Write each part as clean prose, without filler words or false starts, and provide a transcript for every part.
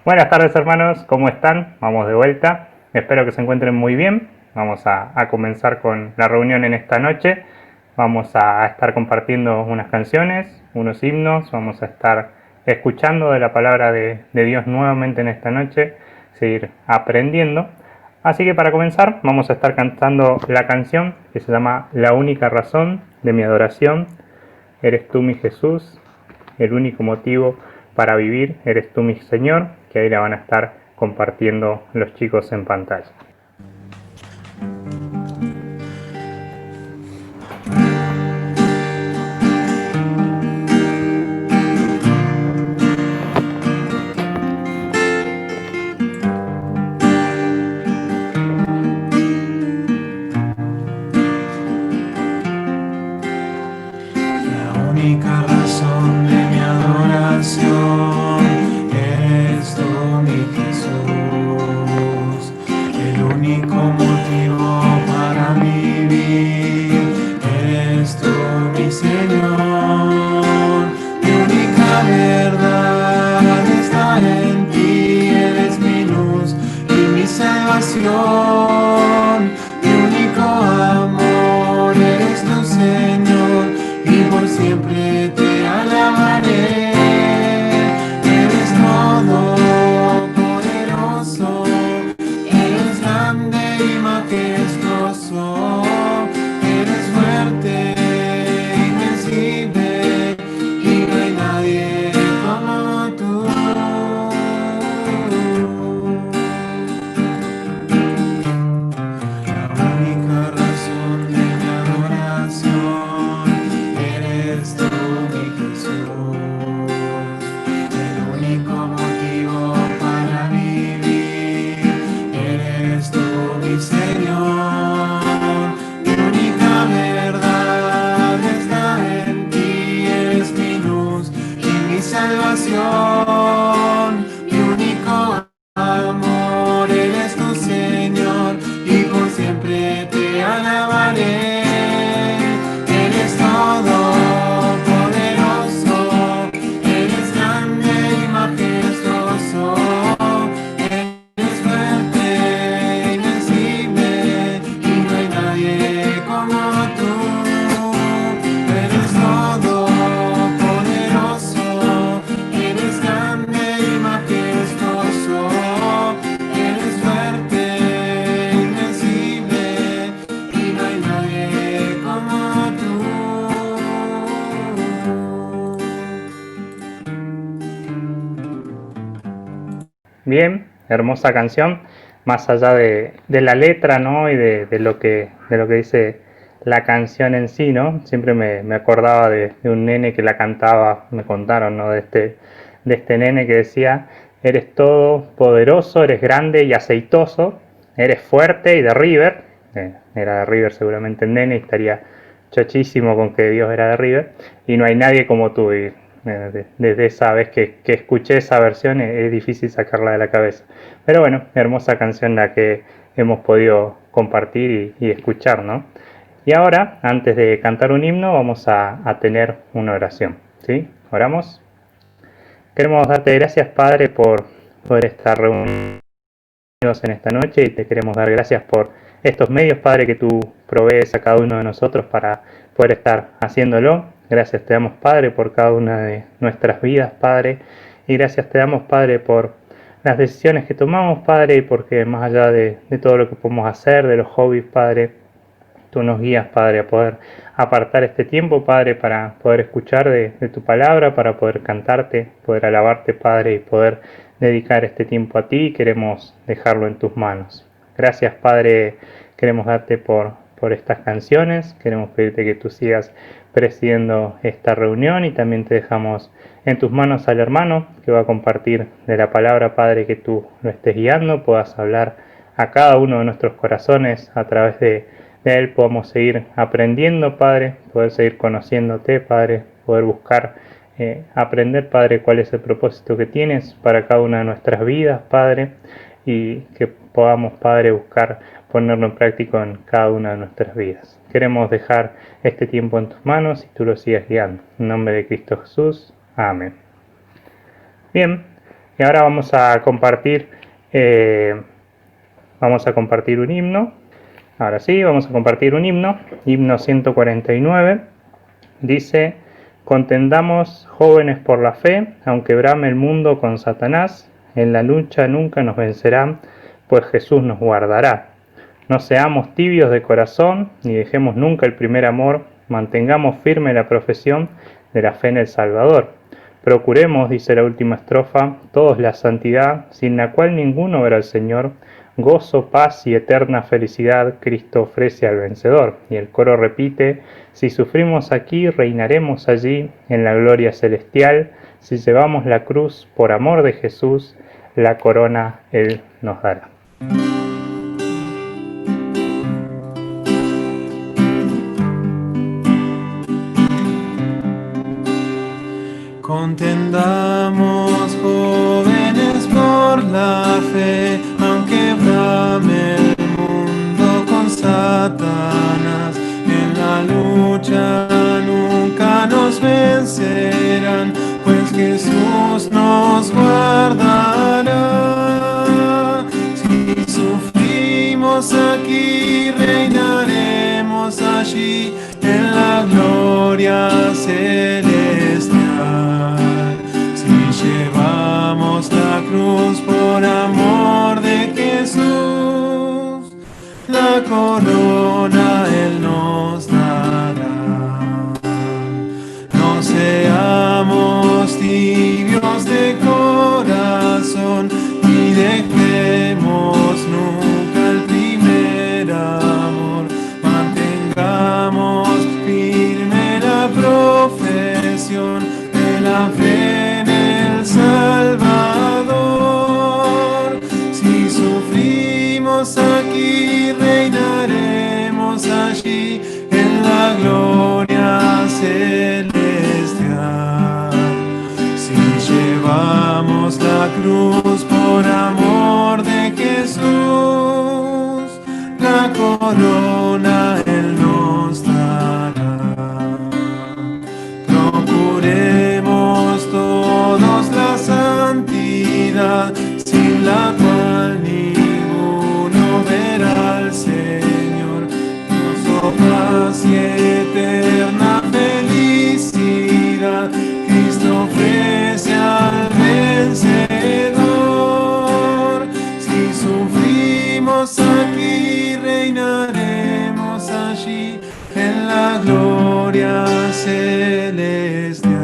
Buenas tardes hermanos, ¿cómo están? Vamos de vuelta, espero que se encuentren muy bien. Vamos a comenzar con la reunión en esta noche. Vamos a estar compartiendo unas canciones, unos himnos, vamos a estar escuchando de la palabra de Dios nuevamente en esta noche, seguir aprendiendo. Así que para comenzar vamos a estar cantando la canción que se llama La única razón de mi adoración. Eres tú mi Jesús, el único motivo para vivir, eres tú mi Señor, que ahí la van a estar compartiendo los chicos en pantalla. La única razón de mi adoración eres tú, mi Jesús, el único motivo para vivir, eres tú, mi Señor, mi única verdad está en ti, eres mi luz y mi salvación, mi único amor, eres tu Señor, y por siempre te alabaré. Eres todopoderoso, eres grande y majestuoso, eres fuerte, invencible, y no hay nadie como tú. La única razón de mi adoración eres tú, mi Jesús, el único motivo para vivir, eres tú, mi Señor, mi única verdad está en ti, eres mi luz y mi salvación, mi único amor, eres tu Señor, y por siempre te alabaré. Eres todopoderoso, eres grande y majestuoso, eres fuerte, invencible, y no hay nadie como tú. Eres todopoderoso, eres grande y majestuoso, eres fuerte, invencible, y no hay nadie como tú. Bien, hermosa canción, más allá de la letra, ¿no? Y de lo que dice la canción en sí, ¿no? Siempre me acordaba de un nene que la cantaba, me contaron, ¿no? De este nene que decía, eres todo poderoso, eres grande y aceitoso, eres fuerte y de River, era de River seguramente el nene y estaría chochísimo con que Dios era de River, y no hay nadie como tú. Y desde esa vez que escuché esa versión es difícil sacarla de la cabeza. Pero bueno, hermosa canción la que hemos podido compartir y escuchar, ¿no? Y ahora, antes de cantar un himno, vamos a tener una oración, ¿sí? Oramos. Queremos darte gracias, Padre, por estar reunidos en esta noche, y te queremos dar gracias por estos medios, Padre, que tú provees a cada uno de nosotros para poder estar haciéndolo. Gracias te damos, Padre, por cada una de nuestras vidas, Padre, y gracias te damos, Padre, por las decisiones que tomamos, Padre, y porque más allá de todo lo que podemos hacer, de los hobbies, Padre, tú nos guías, Padre, a poder apartar este tiempo, Padre, para poder escuchar de tu palabra, para poder cantarte, poder alabarte, Padre, y poder dedicar este tiempo a ti. Queremos dejarlo en tus manos. Gracias, Padre, queremos darte por estas canciones, queremos pedirte que tú sigas presidiendo esta reunión, y también te dejamos en tus manos al hermano que va a compartir de la palabra, Padre, que tú lo estés guiando, puedas hablar a cada uno de nuestros corazones a través de él, podamos seguir aprendiendo, Padre, poder seguir conociéndote, Padre, poder buscar aprender, Padre, cuál es el propósito que tienes para cada una de nuestras vidas, Padre, y que podamos, Padre, buscar ponerlo en práctica en cada una de nuestras vidas. Queremos dejar este tiempo en tus manos y tú lo sigas guiando. En nombre de Cristo Jesús. Amén. Bien, Y ahora vamos a compartir un himno. Ahora sí, vamos a compartir un himno. Himno 149. Dice: contendamos, jóvenes, por la fe, aunque brame el mundo con Satanás, en la lucha nunca nos vencerán, pues Jesús nos guardará. No seamos tibios de corazón, ni dejemos nunca el primer amor, mantengamos firme la profesión de la fe en el Salvador. Procuremos, dice la última estrofa, todos la santidad, sin la cual ninguno verá al Señor. Gozo, paz y eterna felicidad Cristo ofrece al vencedor. Y el coro repite: si sufrimos aquí, reinaremos allí en la gloria celestial. Si llevamos la cruz por amor de Jesús, la corona Él nos dará. Contendamos, jóvenes, por la fe, aunque brame el mundo con Satanás. En la lucha nunca nos vencerán, pues Jesús nos guardará. Si sufrimos aquí, reinaremos allí en la gloria celestial. Si llevamos la cruz por amor de Jesús, la corona Él nos dará. No seamos tibios de corazón, ni dejemos nunca el primer amor. Mantengamos firme la profesión de la fe en el Salvador. Si sufrimos aquí, reinaremos allí en la gloria celestial. Si llevamos la cruz por amor de Jesús, la corona Él nos dará. Procuremos todos la santidad, sin la cual ninguno verá al Señor. Gozo, paz y eterna felicidad Cristo ofrece al vencedor. Si sufrimos aquí, reinaremos allí en la gloria celestial.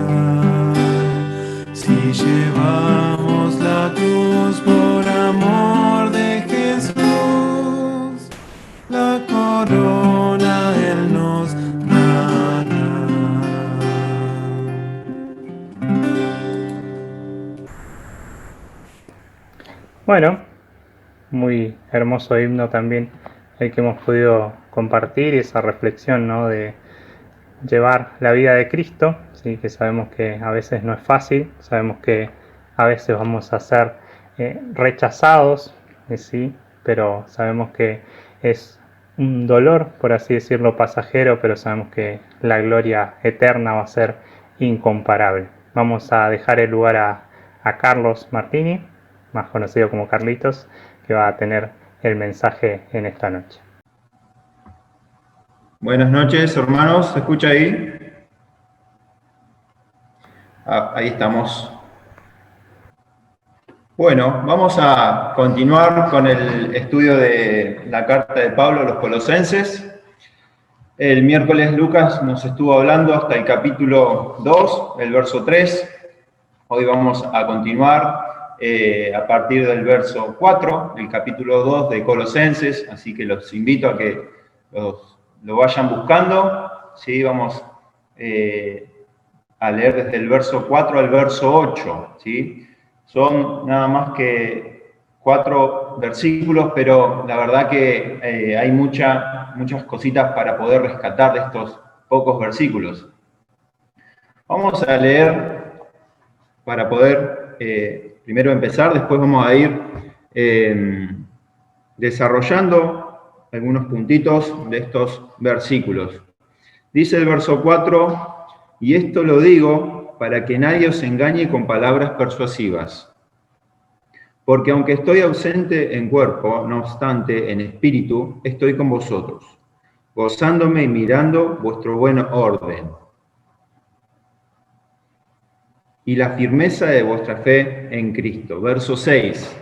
Si llevamos la cruz por amor de Jesús, la corona Él nos dará. Bueno, muy hermoso himno también el que hemos podido compartir, y esa reflexión, ¿no?, de llevar la vida de Cristo, ¿sí? Que sabemos que a veces no es fácil, sabemos que a veces vamos a ser rechazados, ¿sí? Pero sabemos que es un dolor, por así decirlo, pasajero, pero sabemos que la gloria eterna va a ser incomparable. Vamos a dejar el lugar a Carlos Martini, más conocido como Carlitos, que va a tener el mensaje en esta noche. Buenas noches, hermanos. ¿Se escucha ahí? Ahí estamos. Bueno, vamos a continuar con el estudio de la carta de Pablo a los Colosenses. El miércoles Lucas nos estuvo hablando hasta el capítulo 2, el verso 3. Hoy vamos a continuar a partir del verso 4, del capítulo 2 de Colosenses, así que los invito a que lo vayan buscando. ¿Sí? Vamos a leer desde el verso 4 al verso 8. ¿Sí? Son nada más que 4 versículos, pero la verdad que hay muchas cositas para poder rescatar de estos pocos versículos. Vamos a leer para poder primero empezar, después vamos a ir desarrollando algunos puntitos de estos versículos. Dice el verso 4, y esto lo digo para que nadie os engañe con palabras persuasivas, Porque aunque estoy ausente en cuerpo, no obstante, en espíritu, estoy con vosotros, gozándome y mirando vuestro buen orden y la firmeza de vuestra fe en Cristo. Verso 6.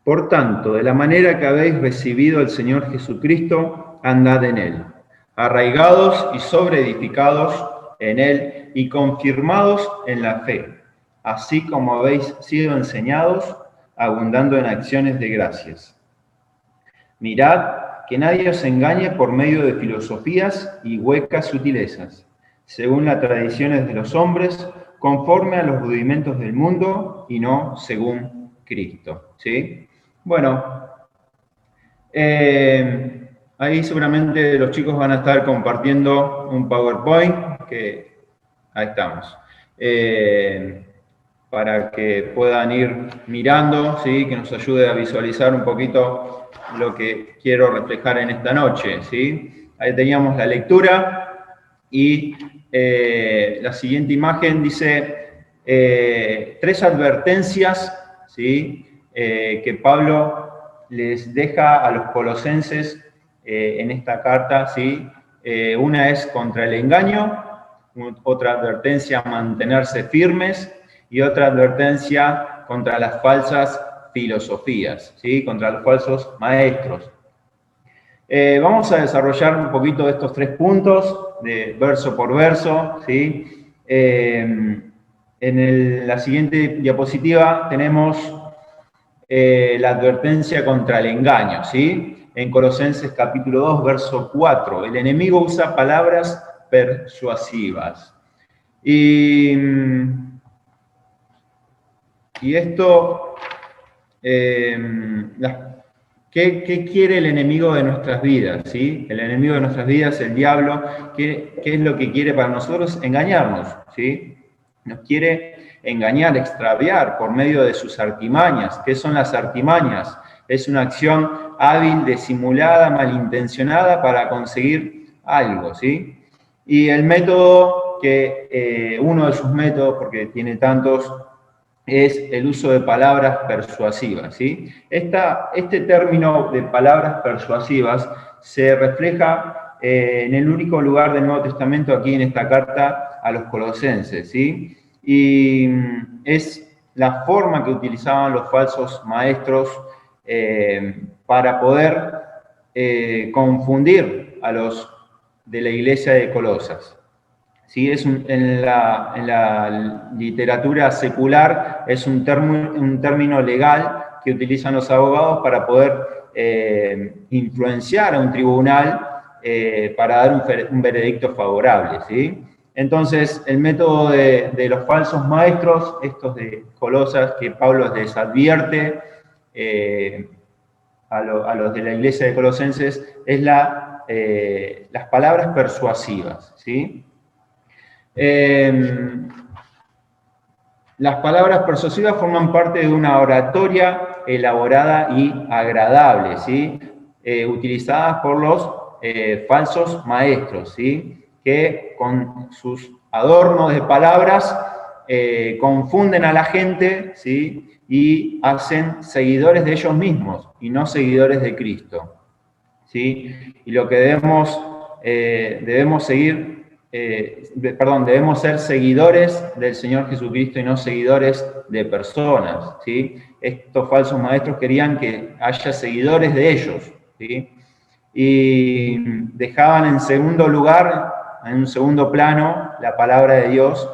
Por tanto, de la manera que habéis recibido al Señor Jesucristo, andad en Él, arraigados y sobreedificados en Él y confirmados en la fe, así como habéis sido enseñados, abundando en acciones de gracias. Mirad que nadie os engañe por medio de filosofías y huecas sutilezas, según las tradiciones de los hombres, conforme a los rudimentos del mundo y no según Cristo. ¿Sí? Bueno, ahí seguramente los chicos van a estar compartiendo un PowerPoint, que ahí estamos, para que puedan ir mirando, ¿sí? Que nos ayude a visualizar un poquito lo que quiero reflejar en esta noche. ¿Sí? Ahí teníamos la lectura y la siguiente imagen dice 3 advertencias, ¿sí? Que Pablo les deja a los colosenses en esta carta, ¿sí? Una es contra el engaño, otra advertencia, mantenerse firmes, y otra advertencia contra las falsas filosofías, ¿sí? Contra los falsos maestros. Vamos a desarrollar un poquito de estos 3 puntos, de verso por verso, ¿sí? La siguiente diapositiva tenemos la advertencia contra el engaño, ¿sí? En Colosenses capítulo 2, verso 4. El enemigo usa palabras persuasivas. Y esto, ¿qué quiere el enemigo de nuestras vidas? ¿Sí? El enemigo de nuestras vidas, el diablo, ¿qué es lo que quiere para nosotros? Engañarnos, ¿sí? Nos quiere engañar, extraviar por medio de sus artimañas. ¿Qué son las artimañas? Es una acción hábil, disimulada, malintencionada para conseguir algo, ¿sí? Y el método uno de sus métodos, porque tiene tantos, es el uso de palabras persuasivas, ¿sí? Este término de palabras persuasivas se refleja en el único lugar del Nuevo Testamento, aquí en esta carta a los colosenses, ¿sí? Y es la forma que utilizaban los falsos maestros para poder confundir a los de la iglesia de Colosas. ¿Sí? En la literatura secular es un término legal que utilizan los abogados para poder influenciar a un tribunal para dar un veredicto favorable, ¿sí? Entonces, el método de los falsos maestros, estos de Colosas, que Pablo les advierte a los de la iglesia de Colosenses, es las palabras persuasivas, ¿sí? Las palabras persuasivas forman parte de una oratoria elaborada y agradable, ¿sí? Utilizadas por los falsos maestros, ¿sí? Que con sus adornos de palabras confunden a la gente, ¿sí? Y hacen seguidores de ellos mismos y no seguidores de Cristo, ¿sí? Y lo que debemos ser seguidores del Señor Jesucristo y no seguidores de personas, ¿sí? Estos falsos maestros querían que haya seguidores de ellos, ¿sí? Y dejaban en segundo lugar, en un segundo plano, la palabra de Dios,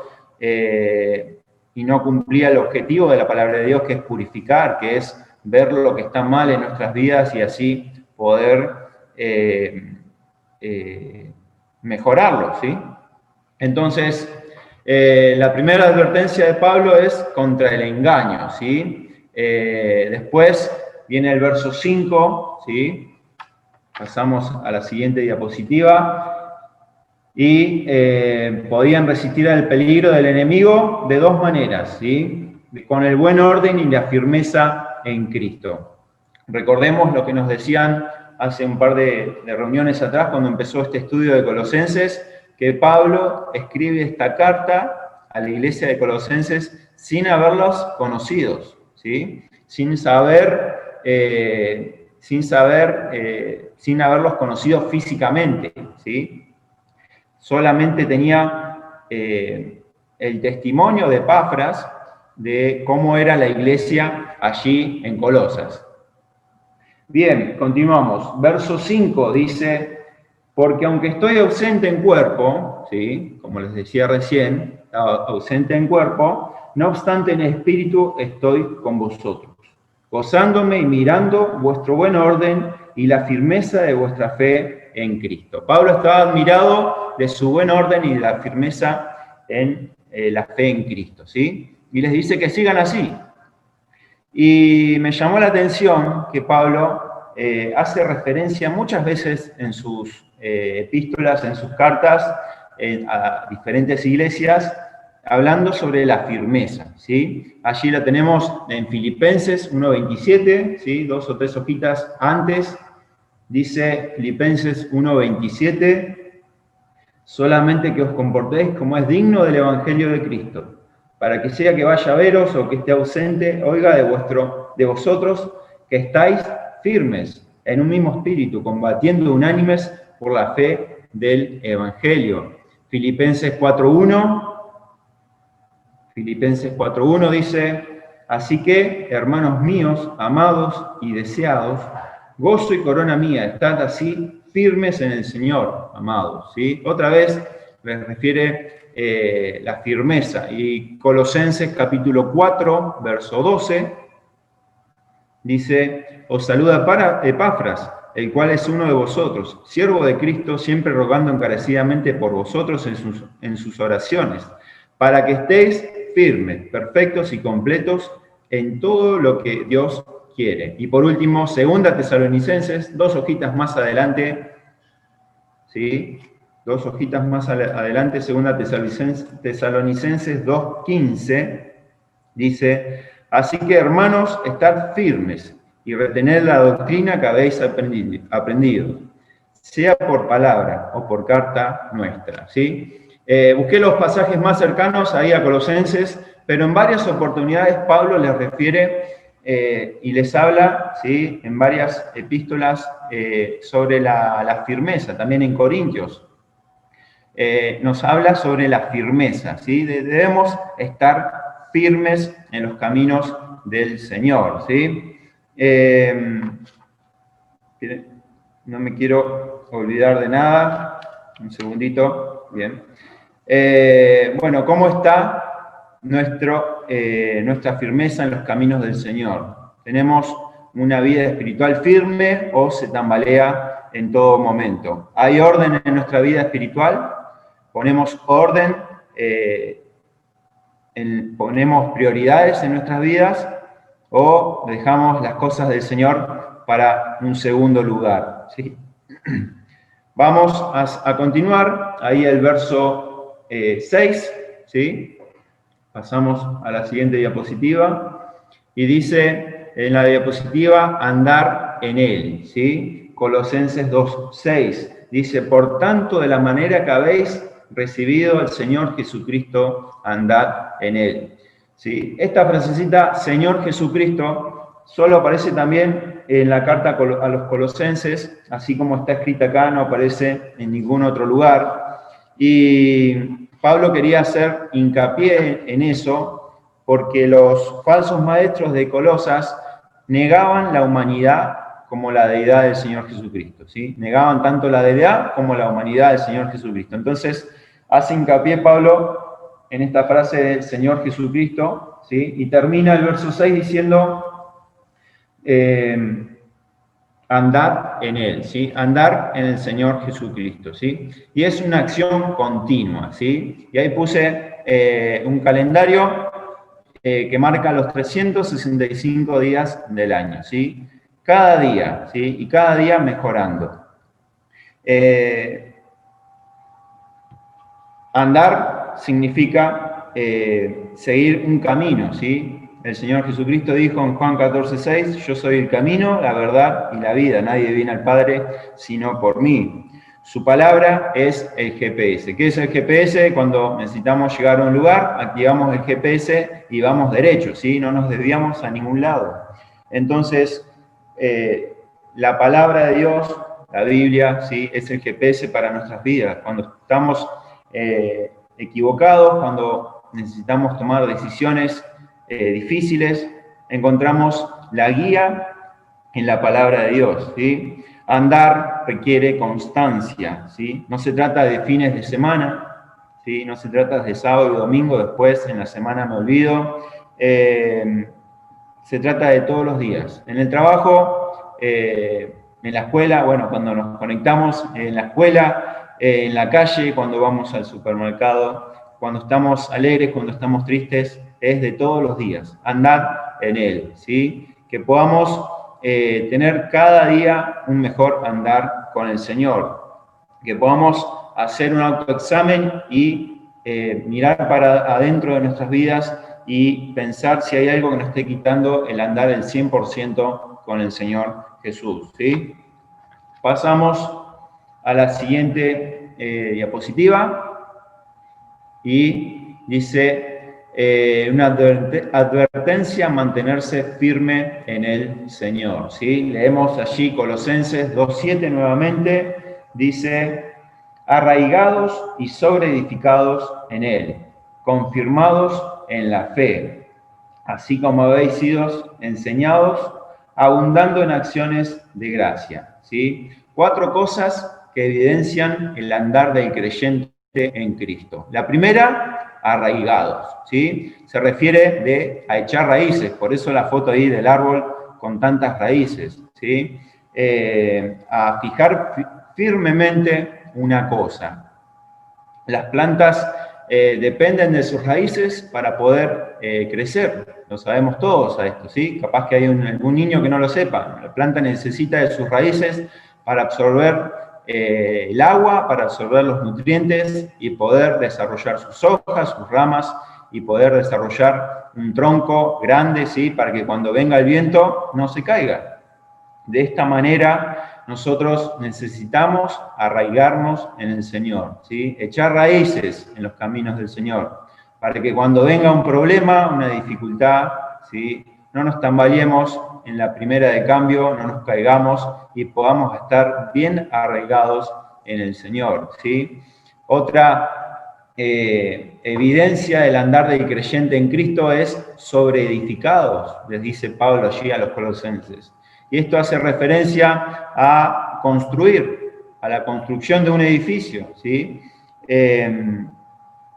y no cumplía el objetivo de la palabra de Dios, que es purificar, que es ver lo que está mal en nuestras vidas y así poder mejorarlo, ¿sí? Entonces, la primera advertencia de Pablo es contra el engaño, ¿sí? Después viene el verso 5, ¿sí? Pasamos a la siguiente diapositiva. Y podían resistir al peligro del enemigo de 2 maneras, ¿sí? Con el buen orden y la firmeza en Cristo. Recordemos lo que nos decían hace un par de reuniones atrás, cuando empezó este estudio de Colosenses, que Pablo escribe esta carta a la iglesia de Colosenses sin haberlos conocidos, ¿sí? sin haberlos conocido físicamente, ¿sí? Solamente tenía el testimonio de Epafras de cómo era la iglesia allí en Colosas. Bien, continuamos. Verso 5 dice, porque aunque estoy ausente en cuerpo, ¿sí? Como les decía recién, ausente en cuerpo, no obstante en espíritu estoy con vosotros, gozándome y mirando vuestro buen orden y la firmeza de vuestra fe en Cristo. Pablo estaba admirado de su buen orden y de la firmeza en la fe en Cristo, ¿sí? Y les dice que sigan así. Y me llamó la atención que Pablo hace referencia muchas veces en sus epístolas, en sus cartas, a diferentes iglesias, hablando sobre la firmeza, ¿sí? Allí la tenemos en Filipenses 1:27, ¿sí? 2 o 3 hojitas antes, dice Filipenses 1:27, solamente que os comportéis como es digno del Evangelio de Cristo, para que sea que vaya a veros o que esté ausente, oiga de vosotros que estáis firmes en un mismo espíritu, combatiendo unánimes por la fe del Evangelio. Filipenses 4:1 dice, así que, hermanos míos, amados y deseados, gozo y corona mía, estad así firmes en el Señor, amados, ¿sí? Otra vez les refiere la firmeza. Y Colosenses capítulo 4, verso 12, dice, os saluda Epafras, el cual es uno de vosotros, siervo de Cristo, siempre rogando encarecidamente por vosotros en sus oraciones, para que estéis firmes, perfectos y completos en todo lo que Dios quiere. Y por último, 2 Tesalonicenses, 2 hojitas más adelante, ¿sí? 2 hojitas más adelante, 2 Tesalonicenses 2:15, dice, así que hermanos, estad firmes y retened la doctrina que habéis aprendido, sea por palabra o por carta nuestra, ¿sí? Busqué los pasajes más cercanos ahí a Colosenses, pero en varias oportunidades Pablo les refiere y les habla, ¿sí? En varias epístolas sobre la firmeza, también en Corintios. Nos habla sobre la firmeza, ¿sí? Debemos estar firmes en los caminos del Señor, ¿sí? No me quiero olvidar de nada. Un segundito. Bien. Bueno, ¿cómo está nuestra firmeza en los caminos del Señor? ¿Tenemos una vida espiritual firme o se tambalea en todo momento? ¿Hay orden en nuestra vida espiritual? ¿Ponemos orden? ¿Ponemos prioridades en nuestras vidas? ¿O dejamos las cosas del Señor para un segundo lugar? ¿Sí? Vamos a continuar, ahí el verso 6, ¿sí? Pasamos a la siguiente diapositiva, y dice en la diapositiva, andar en él, ¿sí? Colosenses 2:6, dice, por tanto, de la manera que habéis recibido al Señor Jesucristo, andad en él, ¿sí? Esta frasecita, Señor Jesucristo, solo aparece también en la carta a los Colosenses, así como está escrita acá, no aparece en ningún otro lugar. Y Pablo quería hacer hincapié en eso, porque los falsos maestros de Colosas negaban la humanidad como la deidad del Señor Jesucristo, ¿sí? Negaban tanto la deidad como la humanidad del Señor Jesucristo. Entonces, hace hincapié Pablo en esta frase del Señor Jesucristo, ¿sí? Y termina el verso 6 diciendo, andar en Él, ¿sí? Andar en el Señor Jesucristo, ¿sí? Y es una acción continua, ¿sí? Y ahí puse un calendario que marca los 365 días del año, ¿sí? Cada día, ¿sí? Y cada día mejorando. Andar significa seguir un camino, ¿sí? El Señor Jesucristo dijo en Juan 14:6, yo soy el camino, la verdad y la vida, nadie viene al Padre sino por mí. Su palabra es el GPS. ¿Qué es el GPS? Cuando necesitamos llegar a un lugar, activamos el GPS y vamos derecho, ¿sí? No nos desviamos a ningún lado. Entonces, la palabra de Dios, la Biblia, ¿sí? Es el GPS para nuestras vidas. Cuando estamos equivocados, cuando necesitamos tomar decisiones difíciles, encontramos la guía en la palabra de Dios, ¿sí? Andar requiere constancia, ¿sí? No se trata de fines de semana, ¿sí? No se trata de sábado y domingo, después en la semana me olvido. Se trata de todos los días. En el trabajo, en la escuela, bueno, cuando nos conectamos en la escuela, en la calle, cuando vamos al supermercado, cuando estamos alegres, cuando estamos tristes, es de todos los días. Andar en él, ¿sí? Que podamos tener cada día un mejor andar con el Señor, que podamos hacer un autoexamen y mirar para adentro de nuestras vidas y pensar si hay algo que nos esté quitando el andar el 100% con el Señor Jesús, ¿sí? Pasamos a la siguiente diapositiva y dice una advertencia, mantenerse firme en el Señor, ¿sí? Leemos allí Colosenses 2:7 nuevamente, dice, arraigados y sobreedificados en Él, confirmados en la fe, así como habéis sido enseñados, abundando en acciones de gracia, ¿sí? 4 cosas que evidencian el andar del creyente en Cristo. La primera, arraigados, ¿sí? Se refiere a echar raíces, por eso la foto ahí del árbol con tantas raíces, ¿sí? A fijar firmemente una cosa. Las plantas dependen de sus raíces para poder crecer, lo sabemos todos a esto, ¿sí? Capaz que hay algún niño que no lo sepa. La planta necesita de sus raíces para absorber el agua, para absorber los nutrientes y poder desarrollar sus hojas, sus ramas y poder desarrollar un tronco grande, ¿sí? Para que cuando venga el viento no se caiga. De esta manera nosotros necesitamos arraigarnos en el Señor, ¿sí? Echar raíces en los caminos del Señor, para que cuando venga un problema, una dificultad, ¿sí? No nos tambaleemos en la primera de cambio, no nos caigamos y podamos estar bien arraigados en el Señor, ¿sí? Otra evidencia del andar del creyente en Cristo es sobreedificados, les dice Pablo allí a los colosenses. Y esto hace referencia a construir, a la construcción de un edificio, ¿sí?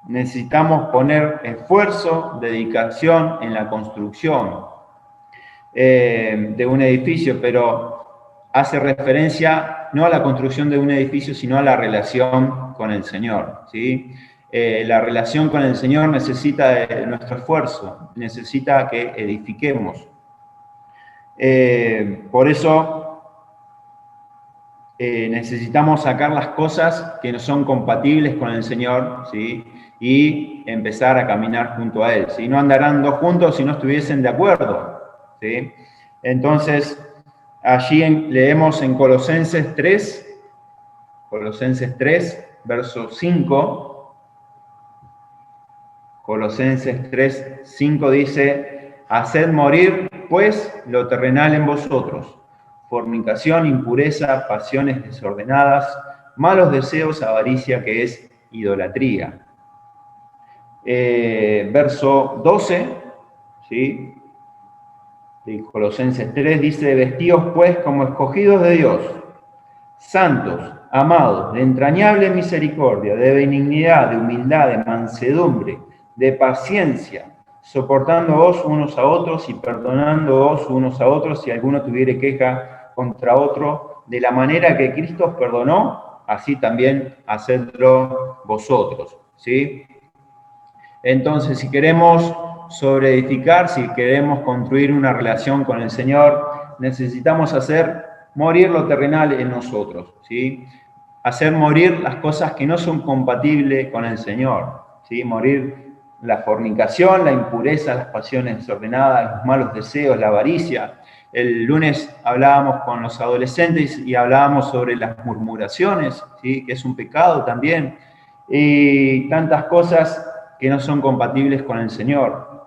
Necesitamos poner esfuerzo, dedicación en la construcción de un edificio, pero hace referencia no a la construcción de un edificio, sino a la relación con el Señor, ¿sí? La relación con el Señor necesita de nuestro esfuerzo, necesita que edifiquemos. Por eso necesitamos sacar las cosas que no son compatibles con el Señor, ¿sí? Y empezar a caminar junto a Él. Si no andarán dos juntos si no estuviesen de acuerdo, ¿sí? Entonces, allí leemos en Colosenses 3, verso 5, Colosenses 3, 5 dice, haced morir, pues, lo terrenal en vosotros, fornicación, impureza, pasiones desordenadas, malos deseos, avaricia, que es idolatría. Verso 12, ¿sí? De Colosenses 3 dice, vestíos pues como escogidos de Dios, santos, amados, de entrañable misericordia, de benignidad, de humildad, de mansedumbre, de paciencia, soportándoos unos a otros y perdonándoos unos a otros si alguno tuviere queja contra otro, de la manera que Cristo os perdonó, así también hacedlo vosotros, ¿sí? Entonces, si queremos sobreedificar, si queremos construir una relación con el Señor, necesitamos hacer morir lo terrenal en nosotros, ¿sí? Hacer morir las cosas que no son compatibles con el Señor, ¿sí? Morir la fornicación, la impureza, las pasiones desordenadas, los malos deseos, la avaricia. El lunes hablábamos con los adolescentes y hablábamos sobre las murmuraciones, ¿sí? Que es un pecado también, y tantas cosas que no son compatibles con el Señor.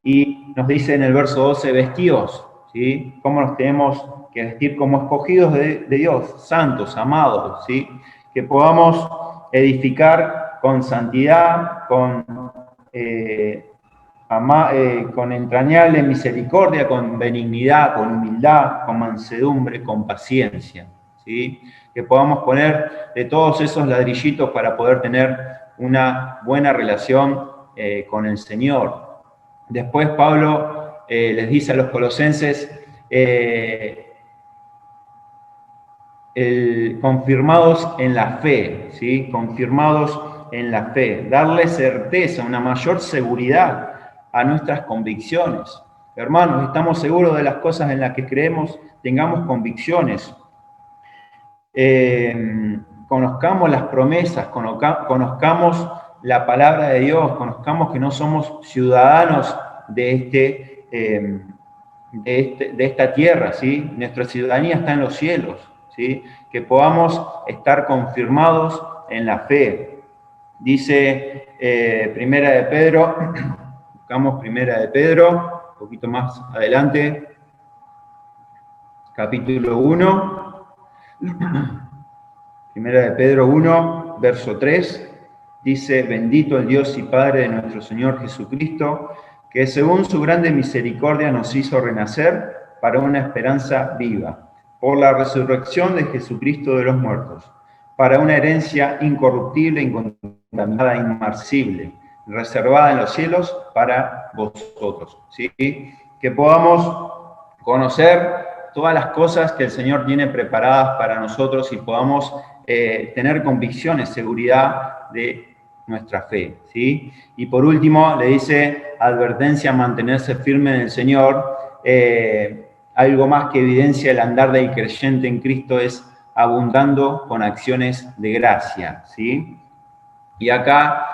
Y nos dice en el verso 12, vestíos, ¿sí? ¿Cómo nos tenemos que vestir como escogidos de Dios, santos, amados, ¿sí? Que podamos edificar con santidad, con entrañable misericordia, con benignidad, con humildad, con mansedumbre, con paciencia, ¿sí? Que podamos poner de todos esos ladrillitos para poder tener una buena relación con el Señor. Después Pablo les dice a los colosenses, confirmados en la fe, ¿sí? Confirmados en la fe, darle certeza, una mayor seguridad a nuestras convicciones. Hermanos, estamos seguros de las cosas en las que creemos, tengamos convicciones. Conozcamos las promesas, conozcamos la palabra de Dios, conozcamos que no somos ciudadanos de esta tierra, ¿sí? Nuestra ciudadanía está en los cielos, ¿sí? Que podamos estar confirmados en la fe. Dice Primera de Pedro, buscamos Primera de Pedro, un poquito más adelante, capítulo 1, Primera de Pedro 1, verso 3, dice, bendito el Dios y Padre de nuestro Señor Jesucristo, que según su grande misericordia nos hizo renacer para una esperanza viva, por la resurrección de Jesucristo de los muertos, para una herencia incorruptible, incontaminada, inmarcible, reservada en los cielos para vosotros, ¿sí? Que podamos conocer todas las cosas que el Señor tiene preparadas para nosotros y podamos tener convicciones, seguridad de nuestra fe, ¿sí? Y por último, le dice, advertencia, mantenerse firme en el Señor. Algo más que evidencia el andar del creyente en Cristo es abundando con acciones de gracia, ¿sí? Y acá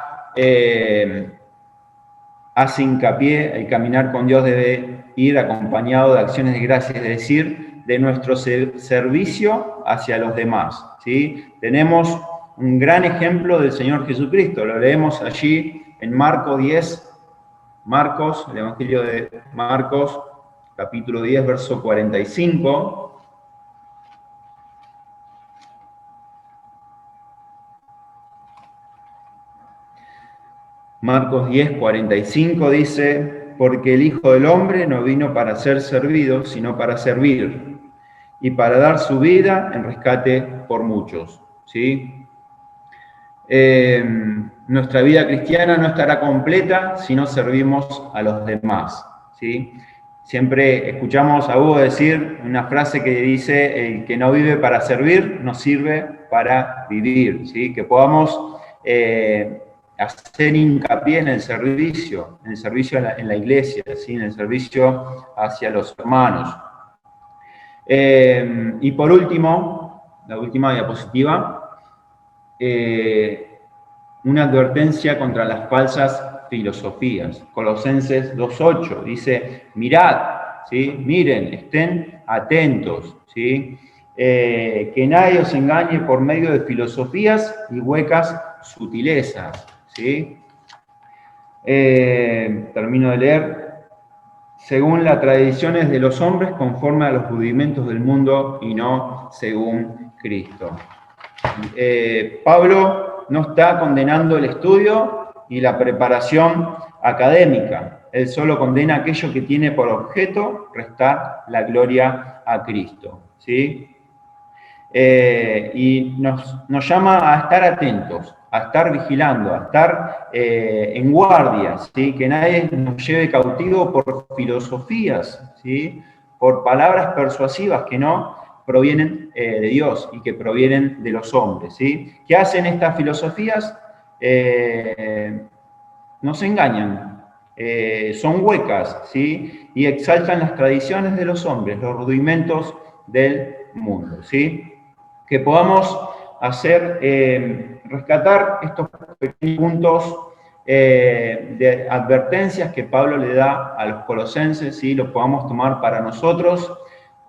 hace hincapié, el caminar con Dios debe ir acompañado de acciones de gracia, es decir, de nuestro servicio hacia los demás, ¿sí? Tenemos un gran ejemplo del Señor Jesucristo, lo leemos allí en Marcos 10, el Evangelio de Marcos, capítulo 10, verso 45. Marcos 10, 45 dice, porque el Hijo del Hombre no vino para ser servido, sino para servir, y para dar su vida en rescate por muchos, ¿sí? Nuestra vida cristiana no estará completa si no servimos a los demás, ¿sí? Siempre escuchamos a Hugo decir una frase que dice, el que no vive para servir, no sirve para vivir, ¿sí? Que podamos hacer hincapié en el servicio en la iglesia, ¿sí? En el servicio hacia los hermanos. Y por último, la última diapositiva, una advertencia contra las falsas filosofías. Colosenses 2.8 dice, mirad, ¿sí? Miren, estén atentos, ¿sí? Que nadie os engañe por medio de filosofías y huecas sutilezas, ¿sí? Termino de leer. Según las tradiciones de los hombres, conforme a los rudimentos del mundo y no según Cristo. Pablo no está condenando el estudio y la preparación académica. Él solo condena aquello que tiene por objeto restar la gloria a Cristo, ¿sí? Y nos llama a estar atentos, a estar vigilando, a estar en guardia, ¿sí? Que nadie nos lleve cautivo por filosofías, ¿sí? Por palabras persuasivas que no provienen de Dios y que provienen de los hombres, ¿sí? ¿Qué hacen estas filosofías? Nos engañan, son huecas, ¿sí? Y exaltan las tradiciones de los hombres, los rudimentos del mundo, ¿sí? Que podamos hacer, rescatar estos pequeños puntos de advertencias que Pablo le da a los colosenses, ¿sí? Lo podamos tomar para nosotros.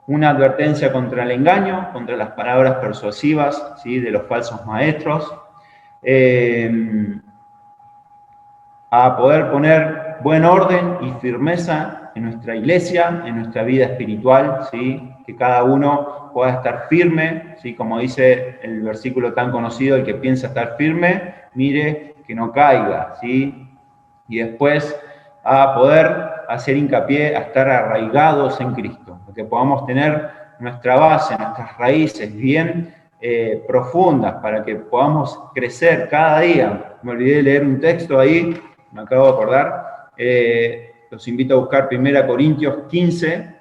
Una advertencia contra el engaño, contra las palabras persuasivas, ¿sí? De los falsos maestros. A poder poner buen orden y firmeza en nuestra iglesia, en nuestra vida espiritual, ¿sí? Que cada uno pueda estar firme, ¿sí? Como dice el versículo tan conocido, el que piensa estar firme, mire que no caiga, ¿sí? Y después a poder hacer hincapié a estar arraigados en Cristo, que podamos tener nuestra base, nuestras raíces bien profundas, para que podamos crecer cada día. Me olvidé de leer un texto ahí, me acabo de acordar. Los invito a buscar 1 Corintios 15,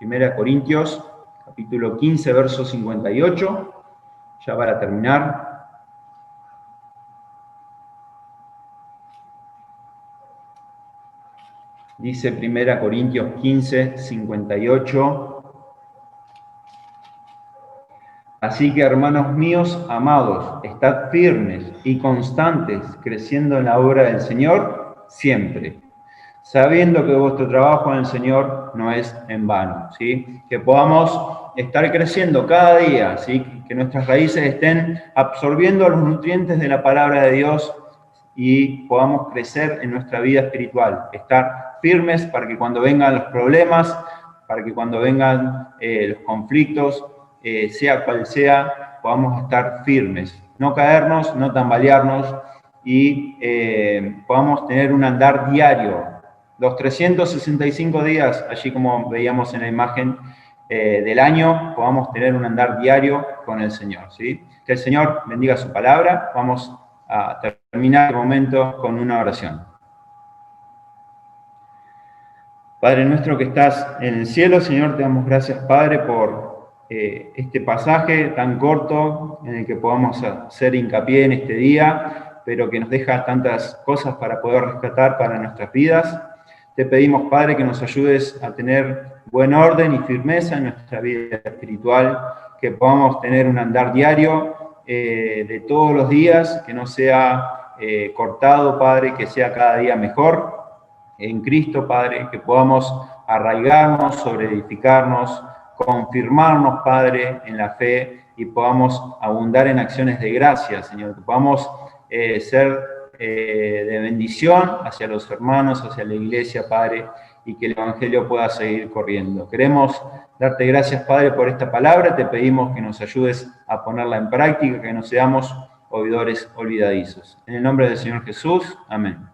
1 Corintios capítulo 15, verso 58, ya para terminar. Dice 1 Corintios 15, 58. Así que, hermanos míos amados, estad firmes y constantes, creciendo en la obra del Señor siempre, sabiendo que vuestro trabajo en el Señor no es en vano, ¿sí? Que podamos estar creciendo cada día, ¿sí? Que nuestras raíces estén absorbiendo los nutrientes de la palabra de Dios y podamos crecer en nuestra vida espiritual, estar firmes para que cuando vengan los problemas, para que cuando vengan los conflictos, sea cual sea, podamos estar firmes, no caernos, no tambalearnos y podamos tener un andar diario. Los 365 días, allí como veíamos en la imagen del año, podamos tener un andar diario con el Señor, ¿sí? Que el Señor bendiga su palabra. Vamos a terminar el momento con una oración. Padre nuestro que estás en el cielo, Señor, te damos gracias, Padre, por este pasaje tan corto en el que podamos hacer hincapié en este día, pero que nos deja tantas cosas para poder rescatar para nuestras vidas. Te pedimos, Padre, que nos ayudes a tener buen orden y firmeza en nuestra vida espiritual, que podamos tener un andar diario de todos los días, que no sea cortado, Padre, que sea cada día mejor en Cristo, Padre, que podamos arraigarnos, sobreedificarnos, confirmarnos, Padre, en la fe y podamos abundar en acciones de gracia, Señor, que podamos ser de bendición hacia los hermanos, hacia la iglesia, Padre, y que el Evangelio pueda seguir corriendo. Queremos darte gracias, Padre, por esta palabra. Te pedimos que nos ayudes a ponerla en práctica, que no seamos oidores olvidadizos. En el nombre del Señor Jesús, amén.